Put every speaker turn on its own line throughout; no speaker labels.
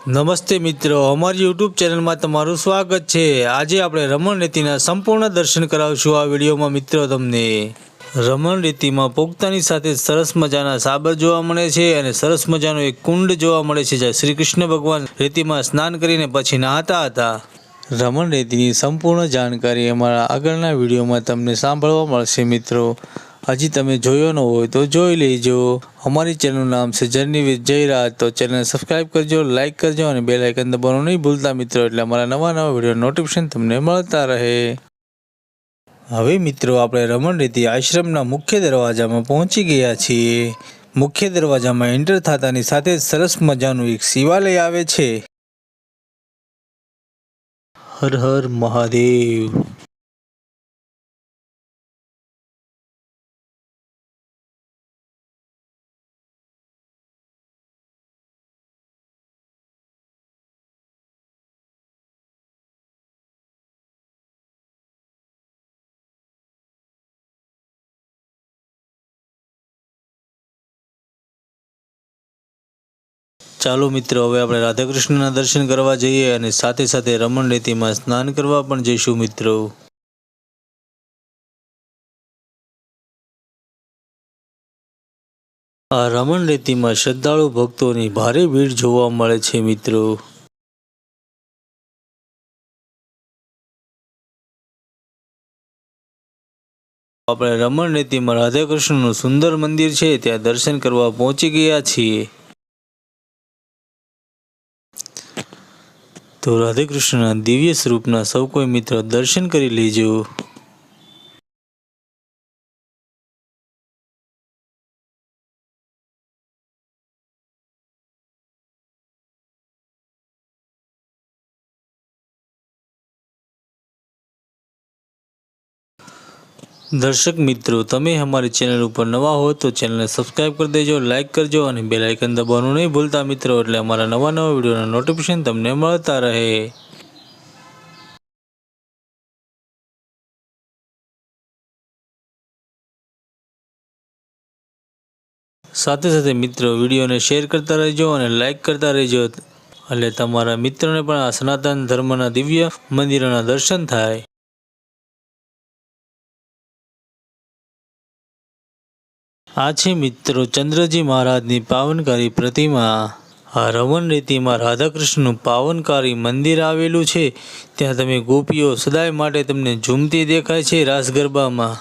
નમસ્તે મિત્રો, અમારી યુટ્યુબ ચેનલમાં તમારું સ્વાગત છે। આજે આપણે રમણ રેતીના સંપૂર્ણ દર્શન કરાવશું આ વિડીયોમાં। મિત્રો તમને રમણ રેતીમાં પોગતાની સાથે સરસ મજાના સાબર જોવા મળે છે અને સરસ મજાનો એક કુંડ જોવા મળે છે જ્યાં શ્રી કૃષ્ણ ભગવાન રેતીમાં સ્નાન કરીને પછી નહાતા હતા। રમણ રેતીની સંપૂર્ણ જાણકારી અમારા આગળના વિડીયોમાં તમને સાંભળવા મળશે। મિત્રો હજી તમે જોયો ન હોય તો જોઈ લેજો। અમારી ચેનલનું નામ છે જર્ની વિથ જયરાજ, તો ચેનલને સબસ્ક્રાઇબ કરજો, લાઇક કરજો અને બેલ આઇકન દબાવવાનું નહીં ભૂલતા મિત્રો, એટલે અમારા નવા વિડીયો નોટિફિકેશન તમને મળતા રહે। હવે મિત્રો આપણે રમણ રેતી આશ્રમના મુખ્ય દરવાજામાં પહોંચી ગયા છીએ। મુખ્ય દરવાજામાં એન્ટર થતાની સાથે જ સરસ મજાનું એક શિવાલય આવે છે। હર હર મહાદેવ। ચાલો મિત્રો હવે આપણે રાધાકૃષ્ણના દર્શન કરવા જઈએ અને સાથે સાથે રમણ રેતીમાં સ્નાન કરવા પણ જઈશું મિત્રો। આ રમણ રેતીમાં શ્રદ્ધાળુ ભક્તોની ભારે ભીડ જોવા મળે છે મિત્રો। આપણે રમણ રેતીમાં રાધાકૃષ્ણનું સુંદર મંદિર છે ત્યાં દર્શન કરવા પહોંચી ગયા છીએ। તો રાધે કૃષ્ણના દિવ્ય સ્વરૂપના સૌ કોઈ મિત્રો દર્શન કરી લેજો। દર્શક મિત્રો, તમે અમારી ચેનલ ઉપર નવા હો તો ચેનલને સબસ્ક્રાઇબ કરી દેજો, લાઇક કરજો અને બેલ આઇકન દબાવવાનું નહીં ભૂલતા મિત્રો, એટલે અમારા નવા વિડીયોના નોટિફિકેશન તમને મળતા રહે। સાથે સાથે મિત્રો વિડીયોને શેર કરતા રહેજો અને લાઇક કરતા રહેજો, એટલે તમારા મિત્રોને પણ આ સનાતન ધર્મના દિવ્ય મંદિરોના દર્શન થાય। આ છે મિત્રો ચંદ્રજી મહારાજની પાવનકારી પ્રતિમા। આ રમણ રેતીમાં રાધાકૃષ્ણનું પાવનકારી મંદિર આવેલું છે। ત્યાં તમે ગોપીઓ સદાય માટે તમને ઝૂમતી દેખાય છે રાસ ગરબામાં।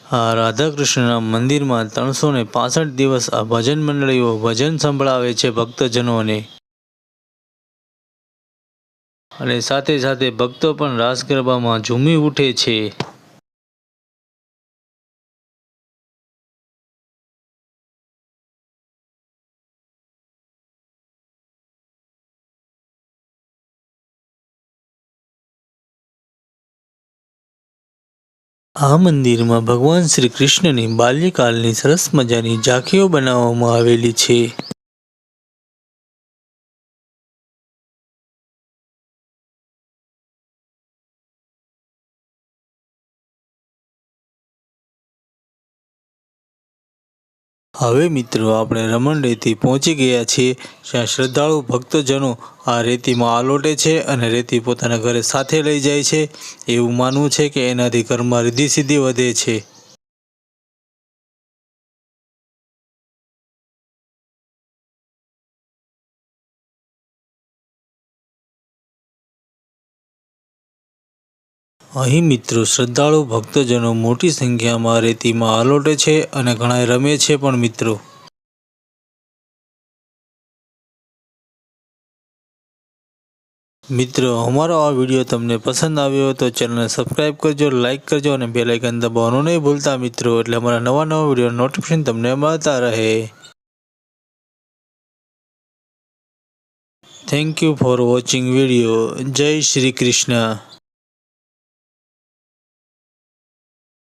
આ રાધાકૃષ્ણના મંદિરમાં 365 દિવસ આ ભજન મંડળીઓ ભજન સંભળાવે છે ભક્તજનોને, અને સાથે સાથે ભક્તો પણ રાસ ગરબામાં ઝૂમી ઉઠે છે। આ મંદિરમાં ભગવાન શ્રી કૃષ્ણની બાલ્યકાળની સરસ મજાની ઝાંખીઓ બનાવવામાં આવેલી છે। હવે મિત્રો આપણે રમણ રેતી પહોંચી ગયા છીએ, જ્યાં શ્રદ્ધાળુ ભક્તજનો આ રેતીમાં આલોટે છે અને રેતી પોતાના ઘરે સાથે લઈ જાય છે। એવું માનવું છે કે એનાથી ઘરમાં રિદ્ધિ સિદ્ધિ વધે છે। અહીં મિત્રો શ્રદ્ધાળુ ભક્તજનો મોટી સંખ્યામાં રેતીમાં આલોટે છે અને ઘણા રમે છે પણ મિત્રો। મિત્રો અમારો આ વિડીયો તમને પસંદ આવ્યો તો ચેનલને સબસ્ક્રાઇબ કરજો, લાઇક કરજો અને બેલ આઇકન દબાવવાનું નહીં ભૂલતા મિત્રો, એટલે અમારા નવા વિડીયો નોટિફિકેશન તમને મળતા રહે। Thank you for watching video. જય શ્રી કૃષ્ણ.